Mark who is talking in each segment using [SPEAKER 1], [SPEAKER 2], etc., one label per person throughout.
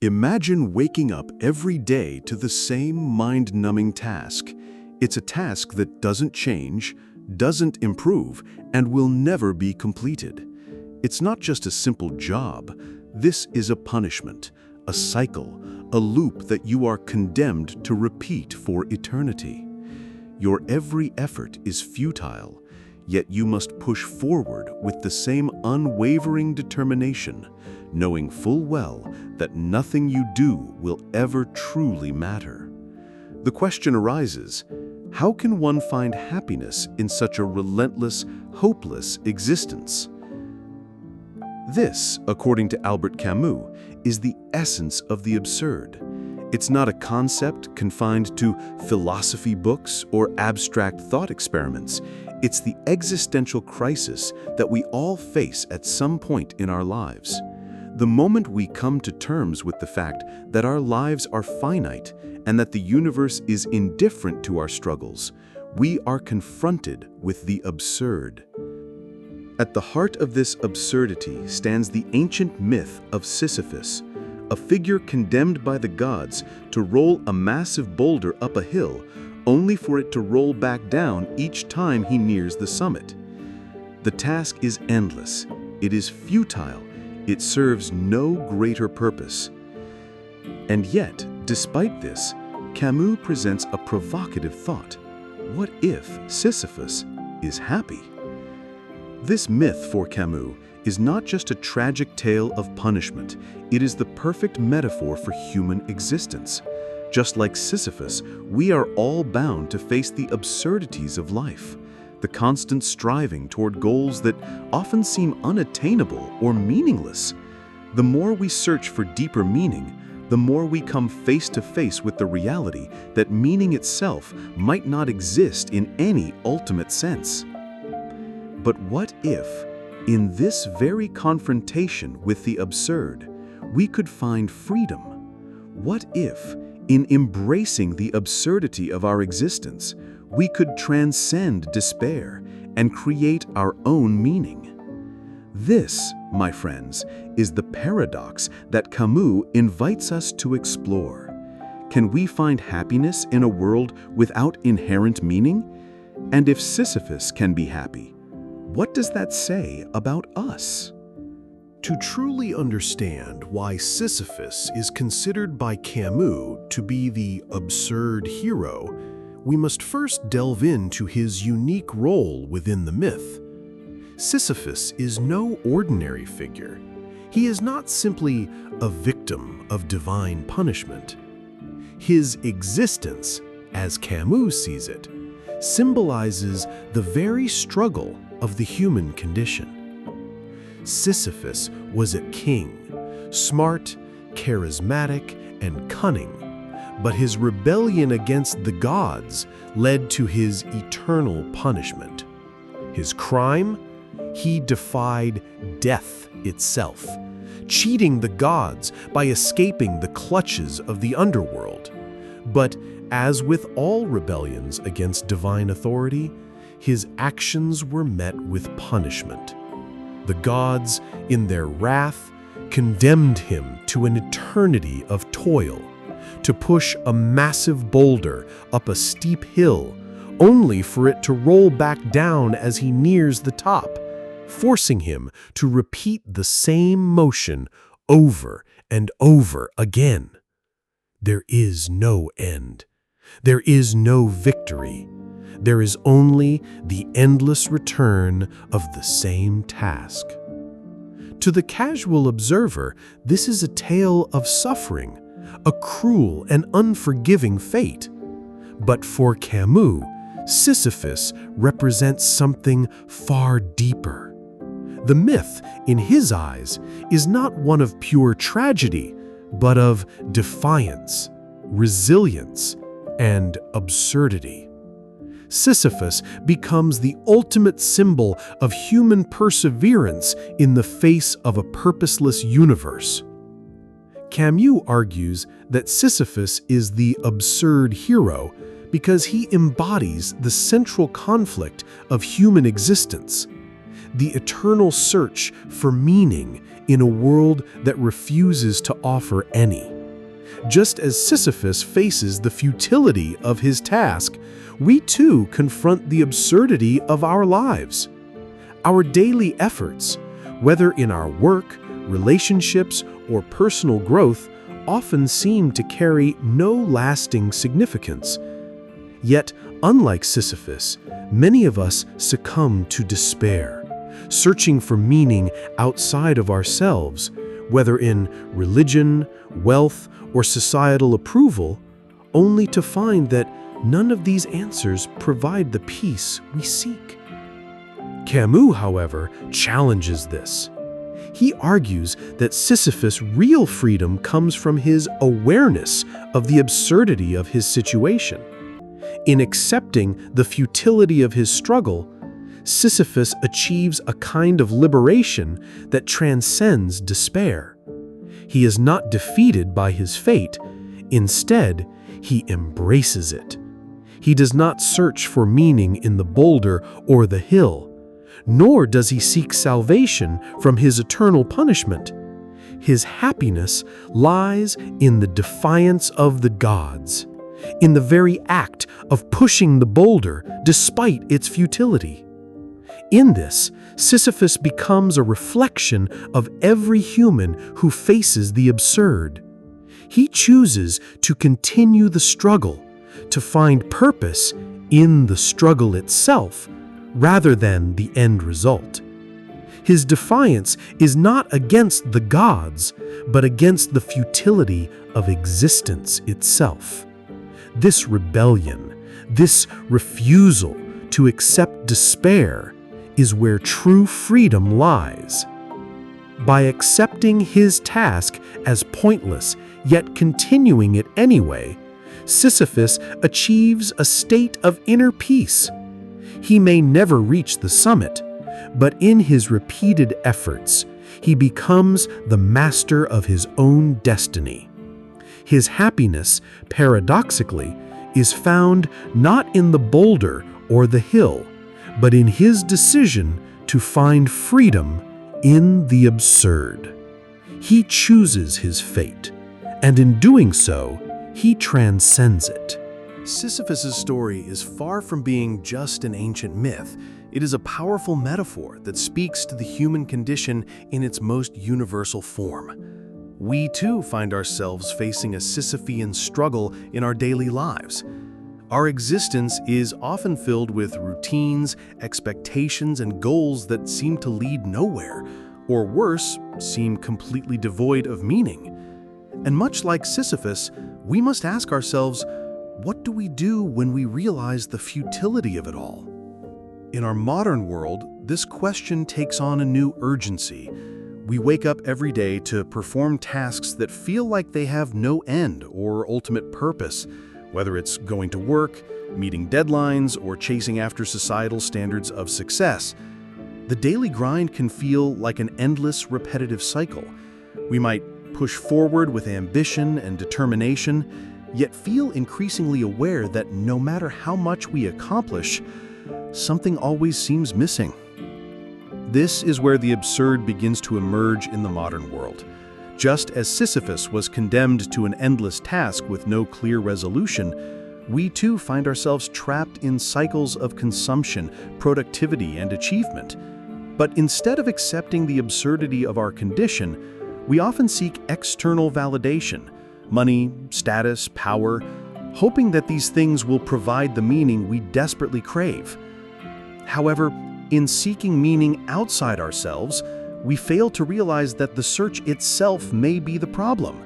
[SPEAKER 1] Imagine waking up every day to the same mind-numbing task. It's a task that doesn't change, doesn't improve, and will never be completed. It's not just a simple job. This is a punishment, a cycle, a loop that you are condemned to repeat for eternity. Your every effort is futile, yet you must push forward with the same unwavering determination, knowing full well that nothing you do will ever truly matter. The question arises, how can one find happiness in such a relentless, hopeless existence? This, according to Albert Camus, is the essence of the absurd. It's not a concept confined to philosophy books or abstract thought experiments. It's the existential crisis that we all face at some point in our lives. The moment we come to terms with the fact that our lives are finite and that the universe is indifferent to our struggles, we are confronted with the absurd. At the heart of this absurdity stands the ancient myth of Sisyphus, a figure condemned by the gods to roll a massive boulder up a hill, only for it to roll back down each time he nears the summit. The task is endless, it is futile, it serves no greater purpose. And yet, despite this, Camus presents a provocative thought. What if Sisyphus is happy? This myth for Camus is not just a tragic tale of punishment, it is the perfect metaphor for human existence. Just like Sisyphus, we are all bound to face the absurdities of life, the constant striving toward goals that often seem unattainable or meaningless. The more we search for deeper meaning, the more we come face to face with the reality that meaning itself might not exist in any ultimate sense. But what if, in this very confrontation with the absurd, we could find freedom? What if, in embracing the absurdity of our existence, we could transcend despair and create our own meaning? This, my friends, is the paradox that Camus invites us to explore. Can we find happiness in a world without inherent meaning? And if Sisyphus can be happy, what does that say about us?
[SPEAKER 2] To truly understand why Sisyphus is considered by Camus to be the absurd hero, we must first delve into his unique role within the myth. Sisyphus is no ordinary figure. He is not simply a victim of divine punishment. His existence, as Camus sees it, symbolizes the very struggle of the human condition. Sisyphus was a king, smart, charismatic, and cunning, but his rebellion against the gods led to his eternal punishment. His crime? He defied death itself, cheating the gods by escaping the clutches of the underworld. But as with all rebellions against divine authority, his actions were met with punishment. The gods, in their wrath, condemned him to an eternity of toil, to push a massive boulder up a steep hill, only for it to roll back down as he nears the top, forcing him to repeat the same motion over and over again. There is no end. There is no victory. There is only the endless return of the same task. To the casual observer, this is a tale of suffering, a cruel and unforgiving fate. But for Camus, Sisyphus represents something far deeper. The myth, in his eyes, is not one of pure tragedy, but of defiance, resilience, and absurdity. Sisyphus becomes the ultimate symbol of human perseverance in the face of a purposeless universe. Camus argues that Sisyphus is the absurd hero because he embodies the central conflict of human existence. the eternal search for meaning in a world that refuses to offer any. Just as Sisyphus faces the futility of his task, we too confront the absurdity of our lives. Our daily efforts, whether in our work, relationships, or personal growth, often seem to carry no lasting significance. Yet, unlike Sisyphus, many of us succumb to despair, searching for meaning outside of ourselves, whether in religion, wealth, or societal approval, only to find that none of these answers provide the peace we seek. Camus, however, challenges this. He argues that Sisyphus' real freedom comes from his awareness of the absurdity of his situation. In accepting the futility of his struggle, Sisyphus achieves a kind of liberation that transcends despair. He is not defeated by his fate. Instead, he embraces it. He does not search for meaning in the boulder or the hill, nor does he seek salvation from his eternal punishment. His happiness lies in the defiance of the gods, in the very act of pushing the boulder despite its futility. In this, Sisyphus becomes a reflection of every human who faces the absurd. He chooses to continue the struggle, to find purpose in the struggle itself, rather than the end result. His defiance is not against the gods, but against the futility of existence itself. This rebellion, this refusal to accept despair, is where true freedom lies. By accepting his task as pointless, yet continuing it anyway, Sisyphus achieves a state of inner peace. He may never reach the summit, but in his repeated efforts, he becomes the master of his own destiny. His happiness, paradoxically, is found not in the boulder or the hill, but in his decision to find freedom in the absurd. He chooses his fate, and in doing so, he transcends it. Sisyphus' story is far from being just an ancient myth. It is a powerful metaphor that speaks to the human condition in its most universal form. We too find ourselves facing a Sisyphean struggle in our daily lives. Our existence is often filled with routines, expectations, and goals that seem to lead nowhere, or worse, seem completely devoid of meaning. And much like Sisyphus, we must ask ourselves, what do we do when we realize the futility of it all? In our modern world, this question takes on a new urgency. We wake up every day to perform tasks that feel like they have no end or ultimate purpose, whether it's going to work, meeting deadlines, or chasing after societal standards of success. The daily grind can feel like an endless, repetitive cycle. We might push forward with ambition and determination, yet feel increasingly aware that no matter how much we accomplish, something always seems missing. This is where the absurd begins to emerge in the modern world. Just as Sisyphus was condemned to an endless task with no clear resolution, we too find ourselves trapped in cycles of consumption, productivity, and achievement. But instead of accepting the absurdity of our condition, we often seek external validation, money, status, power, hoping that these things will provide the meaning we desperately crave. However, in seeking meaning outside ourselves, we fail to realize that the search itself may be the problem.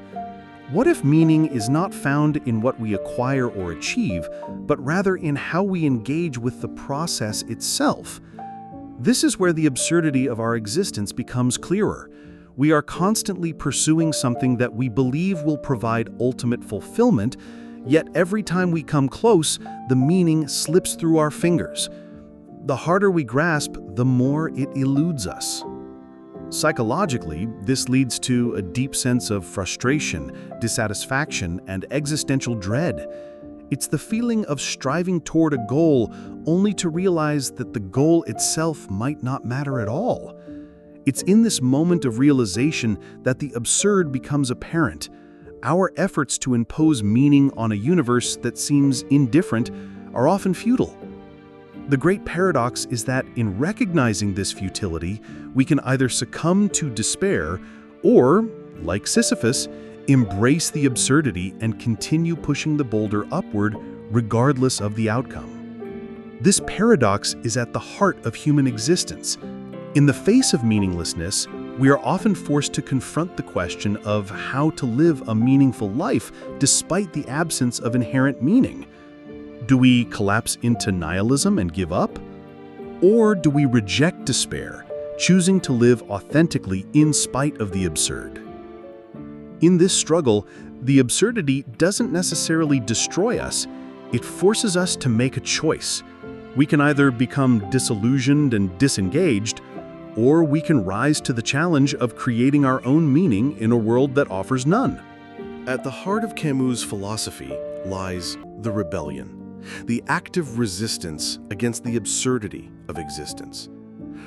[SPEAKER 2] What if meaning is not found in what we acquire or achieve, but rather in how we engage with the process itself? This is where the absurdity of our existence becomes clearer. We are constantly pursuing something that we believe will provide ultimate fulfillment, yet every time we come close, the meaning slips through our fingers. The harder we grasp, the more it eludes us. Psychologically, this leads to a deep sense of frustration, dissatisfaction, and existential dread.
[SPEAKER 1] It's the feeling of striving toward a goal only to realize that the goal itself might not matter at all. It's in this moment of realization that the absurd becomes apparent. Our efforts to impose meaning on a universe that seems indifferent are often futile. The great paradox is that in recognizing this futility, we can either succumb to despair or, like Sisyphus, embrace the absurdity and continue pushing the boulder upward regardless of the outcome. This paradox is at the heart of human existence. In the face of meaninglessness, we are often forced to confront the question of how to live a meaningful life despite the absence of inherent meaning. Do we collapse into nihilism and give up? Or do we reject despair, choosing to live authentically in spite of the absurd? In this struggle, the absurdity doesn't necessarily destroy us. It forces us to make a choice. We can either become disillusioned and disengaged, or we can rise to the challenge of creating our own meaning in a world that offers none.
[SPEAKER 2] At the heart of Camus' philosophy lies the rebellion, the active resistance against the absurdity of existence.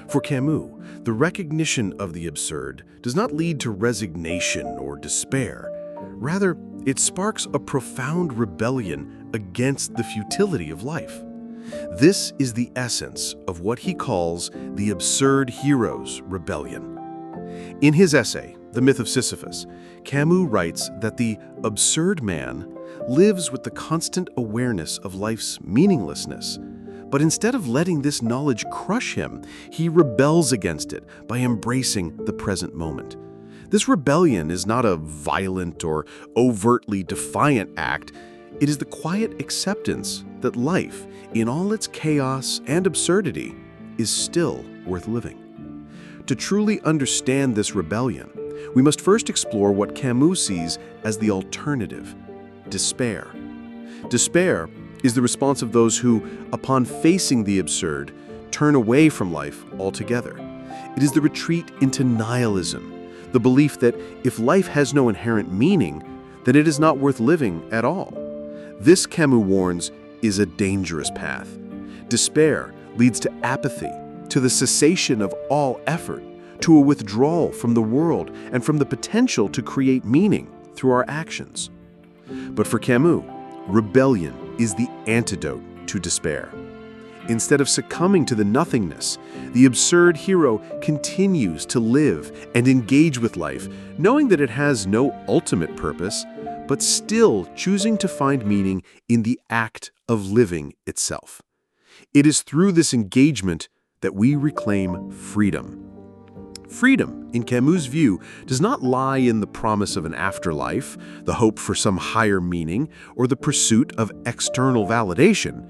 [SPEAKER 2] For Camus, the recognition of the absurd does not lead to resignation or despair. Rather, it sparks a profound rebellion against the futility of life. This is the essence of what he calls the absurd hero's rebellion. In his essay, The Myth of Sisyphus, Camus writes that the absurd man lives with the constant awareness of life's meaninglessness. But instead of letting this knowledge crush him, he rebels against it by embracing the present moment. This rebellion is not a violent or overtly defiant act. It is the quiet acceptance that life, in all its chaos and absurdity, is still worth living. To truly understand this rebellion, we must first explore what Camus sees as the alternative: despair. Despair is the response of those who, upon facing the absurd, turn away from life altogether. It is the retreat into nihilism, the belief that if life has no inherent meaning, then it is not worth living at all. This, Camus warns, is a dangerous path. Despair leads to apathy, to the cessation of all effort, to a withdrawal from the world and from the potential to create meaning through our actions. But for Camus, rebellion is the antidote to despair. Instead of succumbing to the nothingness, the absurd hero continues to live and engage with life, knowing that it has no ultimate purpose, but still choosing to find meaning in the act of living itself. It is through this engagement that we reclaim freedom. Freedom, in Camus' view, does not lie in the promise of an afterlife, the hope for some higher meaning, or the pursuit of external validation.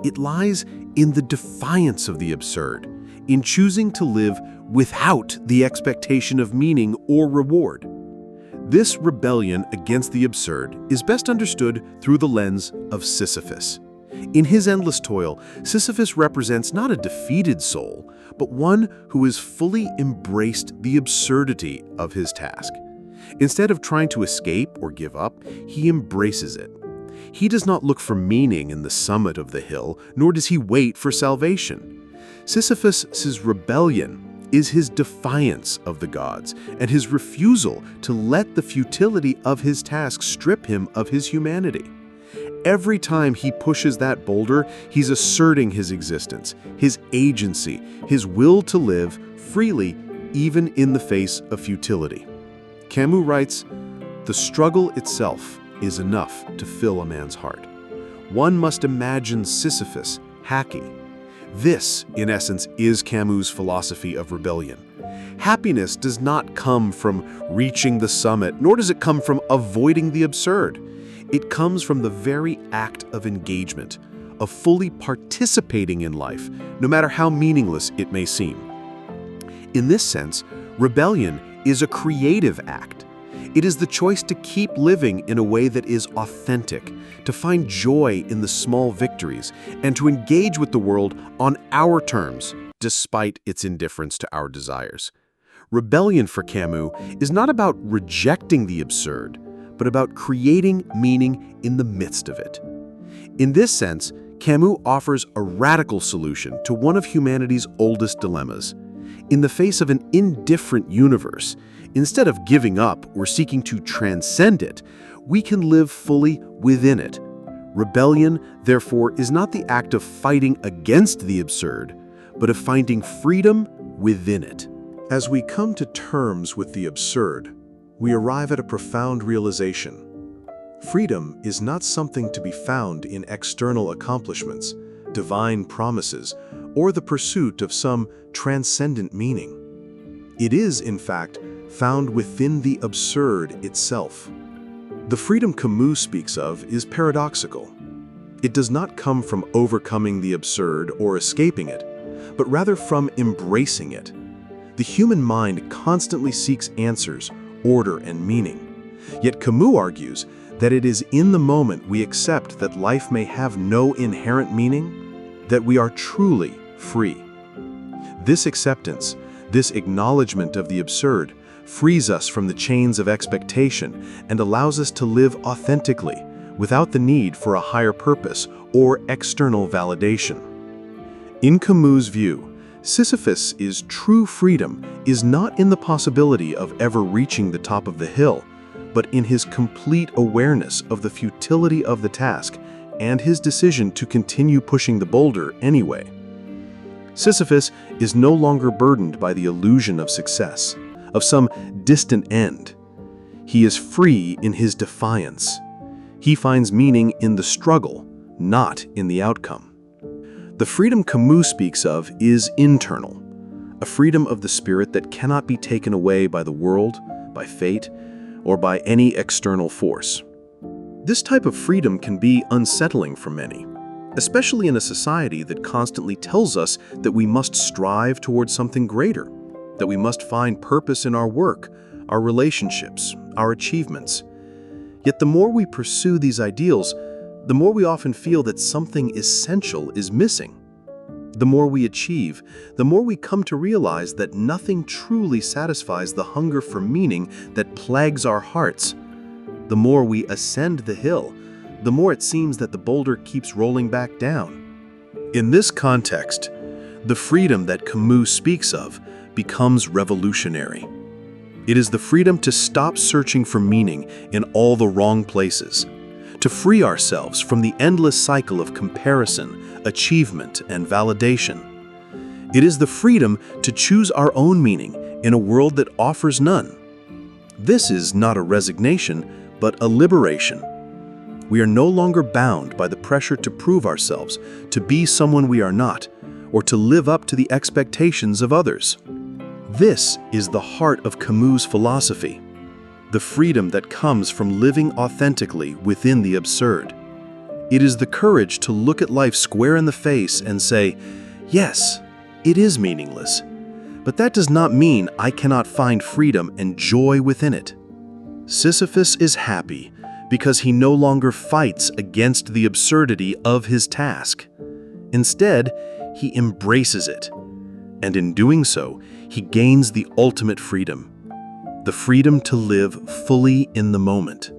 [SPEAKER 2] It lies in the defiance of the absurd, in choosing to live without the expectation of meaning or reward. This rebellion against the absurd is best understood through the lens of Sisyphus. In his endless toil, Sisyphus represents not a defeated soul, but one who has fully embraced the absurdity of his task. Instead of trying to escape or give up, he embraces it. He does not look for meaning in the summit of the hill, nor does he wait for salvation. Sisyphus' rebellion is his defiance of the gods and his refusal to let the futility of his task strip him of his humanity. Every time he pushes that boulder, he's asserting his existence, his agency, his will to live freely, even in the face of futility. Camus writes, "The struggle itself is enough to fill a man's heart. One must imagine Sisyphus happy." This, in essence, is Camus' philosophy of rebellion. Happiness does not come from reaching the summit, nor does it come from avoiding the absurd. It comes from the very act of engagement, of fully participating in life, no matter how meaningless it may seem. In this sense, rebellion is a creative act. It is the choice to keep living in a way that is authentic, to find joy in the small victories, and to engage with the world on our terms, despite its indifference to our desires. Rebellion for Camus is not about rejecting the absurd, but about creating meaning in the midst of it.
[SPEAKER 1] In this sense, Camus offers a radical solution to one of humanity's oldest dilemmas. In the face of an indifferent universe, instead of giving up or seeking to transcend it, we can live fully within it. Rebellion, therefore, is not the act of fighting against the absurd, but of finding freedom within it.
[SPEAKER 2] As we come to terms with the absurd, we arrive at a profound realization. Freedom is not something to be found in external accomplishments, divine promises, or the pursuit of some transcendent meaning. It is, in fact, found within the absurd itself. The freedom Camus speaks of is paradoxical. It does not come from overcoming the absurd or escaping it, but rather from embracing it. The human mind constantly seeks answers, order, and meaning. Yet Camus argues that it is in the moment we accept that life may have no inherent meaning, that we are truly free. This acceptance, this acknowledgement of the absurd, frees us from the chains of expectation and allows us to live authentically, without the need for a higher purpose or external validation. In Camus' view, Sisyphus' true freedom is not in the possibility of ever reaching the top of the hill, but in his complete awareness of the futility of the task and his decision to continue pushing the boulder anyway. Sisyphus is no longer burdened by the illusion of success, of some distant end. He is free in his defiance. He finds meaning in the struggle, not in the outcome. The freedom Camus speaks of is internal, a freedom of the spirit that cannot be taken away by the world, by fate, or by any external force. This type of freedom can be unsettling for many, especially in a society that constantly tells us that we must strive towards something greater, that we must find purpose in our work, our relationships, our achievements. Yet the more we pursue these ideals, the more we often feel that something essential is missing. The more we achieve, the more we come to realize that nothing truly satisfies the hunger for meaning that plagues our hearts. The more we ascend the hill, the more it seems that the boulder keeps rolling back down. In this context, the freedom that Camus speaks of becomes revolutionary. It is the freedom to stop searching for meaning in all the wrong places, to free ourselves from the endless cycle of comparison, achievement, and validation. It is the freedom to choose our own meaning in a world that offers none. This is not a resignation, but a liberation. We are no longer bound by the pressure to prove ourselves, to be someone we are not, or to live up to the expectations of others. This is the heart of Camus' philosophy, the freedom that comes from living authentically within the absurd. It is the courage to look at life square in the face and say, yes, it is meaningless, but that does not mean I cannot find freedom and joy within it. Sisyphus is happy because he no longer fights against the absurdity of his task. Instead, he embraces it, and in doing so, he gains the ultimate freedom, the freedom to live fully in the moment,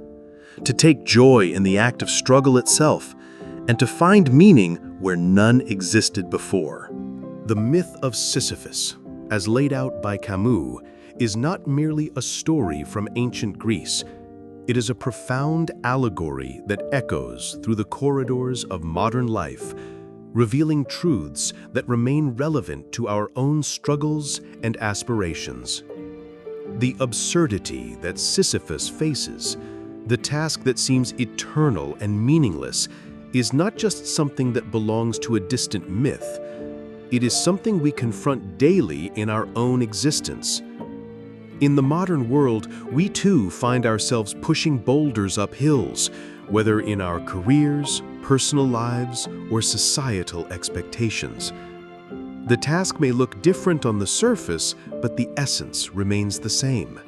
[SPEAKER 2] to take joy in the act of struggle itself, and to find meaning where none existed before. The myth of Sisyphus, as laid out by Camus, is not merely a story from ancient Greece. It is a profound allegory that echoes through the corridors of modern life, revealing truths that remain relevant to our own struggles and aspirations. The absurdity that Sisyphus faces, the task that seems eternal and meaningless, is not just something that belongs to a distant myth. It is something we confront daily in our own existence. In the modern world, we too find ourselves pushing boulders up hills, whether in our careers, personal lives, or societal expectations. The task may look different on the surface, but the essence remains the same.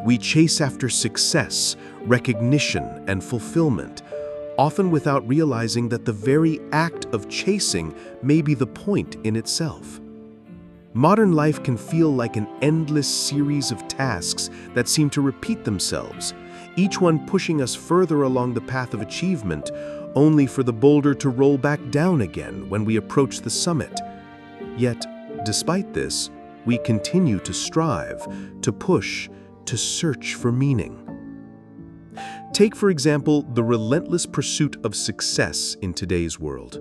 [SPEAKER 2] We chase after success, recognition, and fulfillment, often without realizing that the very act of chasing may be the point in itself. Modern life can feel like an endless series of tasks that seem to repeat themselves, each one pushing us further along the path of achievement, only for the boulder to roll back down again when we approach the summit. Yet, despite this, we continue to strive, to push, to search for meaning. Take, for example, the relentless pursuit of success in today's world.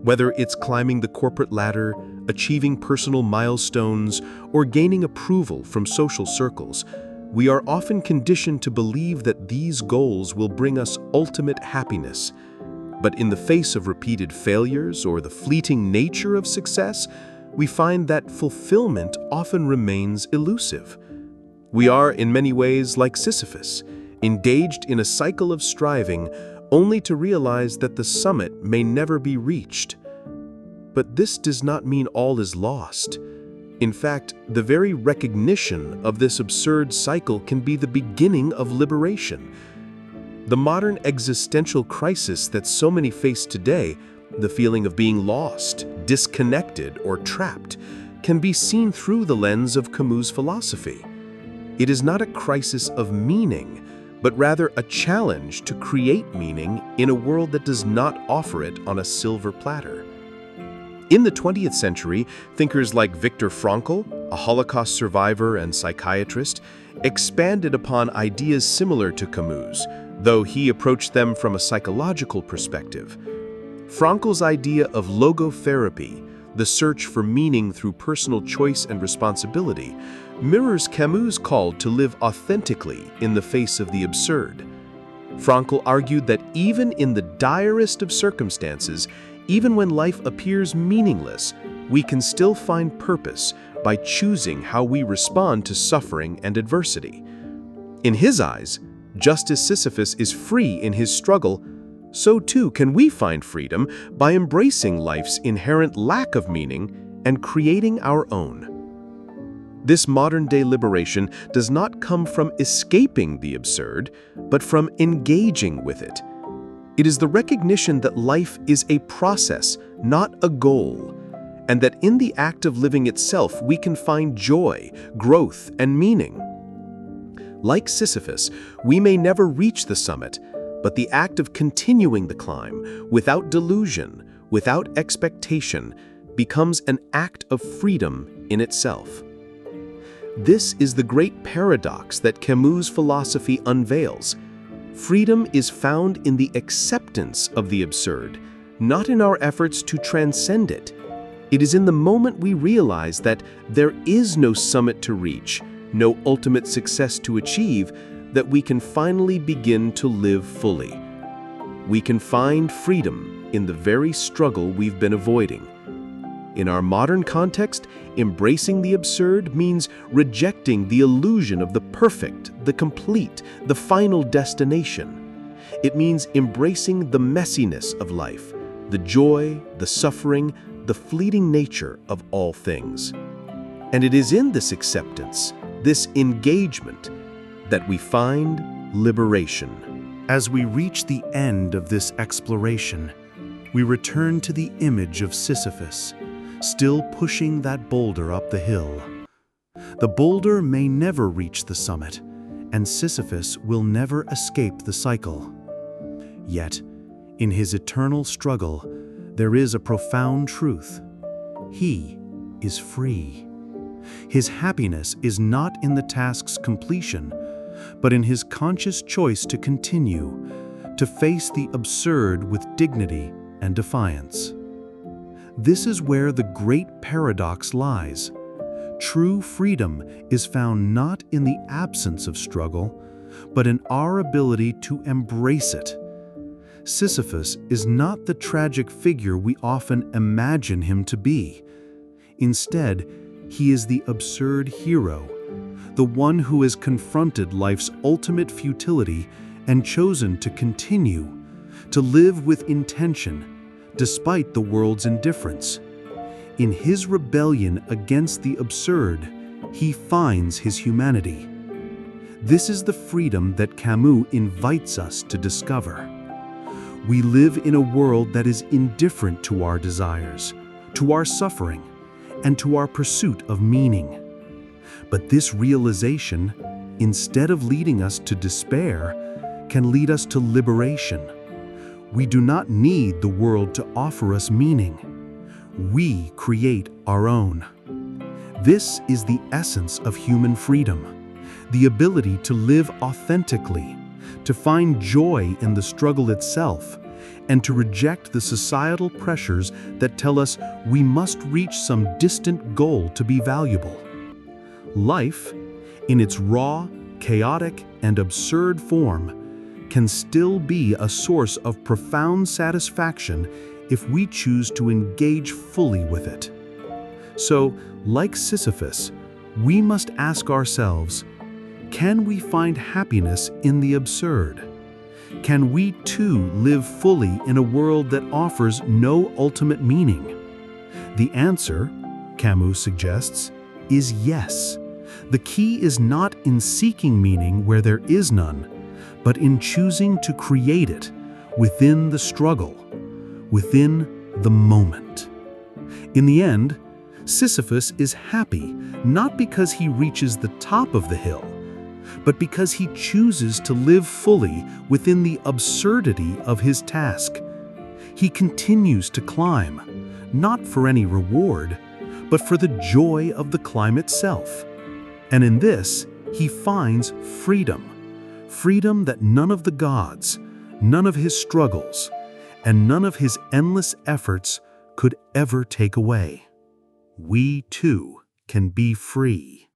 [SPEAKER 2] Whether it's climbing the corporate ladder, achieving personal milestones, or gaining approval from social circles, we are often conditioned to believe that these goals will bring us ultimate happiness. But in the face of repeated failures or the fleeting nature of success, we find that fulfillment often remains elusive. We are, in many ways, like Sisyphus, engaged in a cycle of striving only to realize that the summit may never be reached. But this does not mean all is lost. In fact, the very recognition of this absurd cycle can be the beginning of liberation. The modern existential crisis that so many face today, the feeling of being lost, disconnected, or trapped, can be seen through the lens of Camus' philosophy. It is not a crisis of meaning, but rather a challenge to create meaning in a world that does not offer it on a silver platter. In the 20th century, thinkers like Viktor Frankl, a Holocaust survivor and psychiatrist, expanded upon ideas similar to Camus', though he approached them from a psychological perspective. Frankl's idea of logotherapy, the search for meaning through personal choice and responsibility, mirrors Camus' call to live authentically in the face of the absurd. Frankl argued that even in the direst of circumstances, even when life appears meaningless, we can still find purpose by choosing how we respond to suffering and adversity. In his eyes, just as Sisyphus is free in his struggle, so too can we find freedom by embracing life's inherent lack of meaning and creating our own. This modern-day liberation does not come from escaping the absurd, but from engaging with it. It is the recognition that life is a process, not a goal, and that in the act of living itself we can find joy, growth, and meaning. Like Sisyphus, we may never reach the summit, but the act of continuing the climb, without delusion, without expectation, becomes an act of freedom in itself. This is the great paradox that Camus' philosophy unveils. Freedom is found in the acceptance of the absurd, not in our efforts to transcend it. It is in the moment we realize that there is no summit to reach, no ultimate success to achieve, that we can finally begin to live fully. We can find freedom in the very struggle we've been avoiding. In our modern context, embracing the absurd means rejecting the illusion of the perfect, the complete, the final destination. It means embracing the messiness of life, the joy, the suffering, the fleeting nature of all things. And it is in this acceptance, this engagement, that we find liberation.
[SPEAKER 3] As we reach the end of this exploration, we return to the image of Sisyphus, still pushing that boulder up the hill. The boulder may never reach the summit, and Sisyphus will never escape the cycle. Yet, in his eternal struggle, there is a profound truth. He is free. His happiness is not in the task's completion, but in his conscious choice to continue, to face the absurd with dignity and defiance. This is where the great paradox lies. True freedom is found not in the absence of struggle, but in our ability to embrace it. Sisyphus is not the tragic figure we often imagine him to be. Instead, he is the absurd hero, the one who has confronted life's ultimate futility and chosen to continue, to live with intention, despite the world's indifference. In his rebellion against the absurd, he finds his humanity. This is the freedom that Camus invites us to discover. We live in a world that is indifferent to our desires, to our suffering, and to our pursuit of meaning. But this realization, instead of leading us to despair, can lead us to liberation. We do not need the world to offer us meaning. We create our own. This is the essence of human freedom, the ability to live authentically, to find joy in the struggle itself, and to reject the societal pressures that tell us we must reach some distant goal to be valuable. Life, in its raw, chaotic, and absurd form, can still be a source of profound satisfaction if we choose to engage fully with it. So, like Sisyphus, we must ask ourselves, can we find happiness in the absurd? Can we too live fully in a world that offers no ultimate meaning? The answer, Camus suggests, is yes. The key is not in seeking meaning where there is none, but in choosing to create it within the struggle, within the moment. In the end, Sisyphus is happy not because he reaches the top of the hill, but because he chooses to live fully within the absurdity of his task. He continues to climb, not for any reward, but for the joy of the climb itself. And in this, he finds freedom. Freedom that none of the gods, none of his struggles, and none of his endless efforts could ever take away. We too can be free.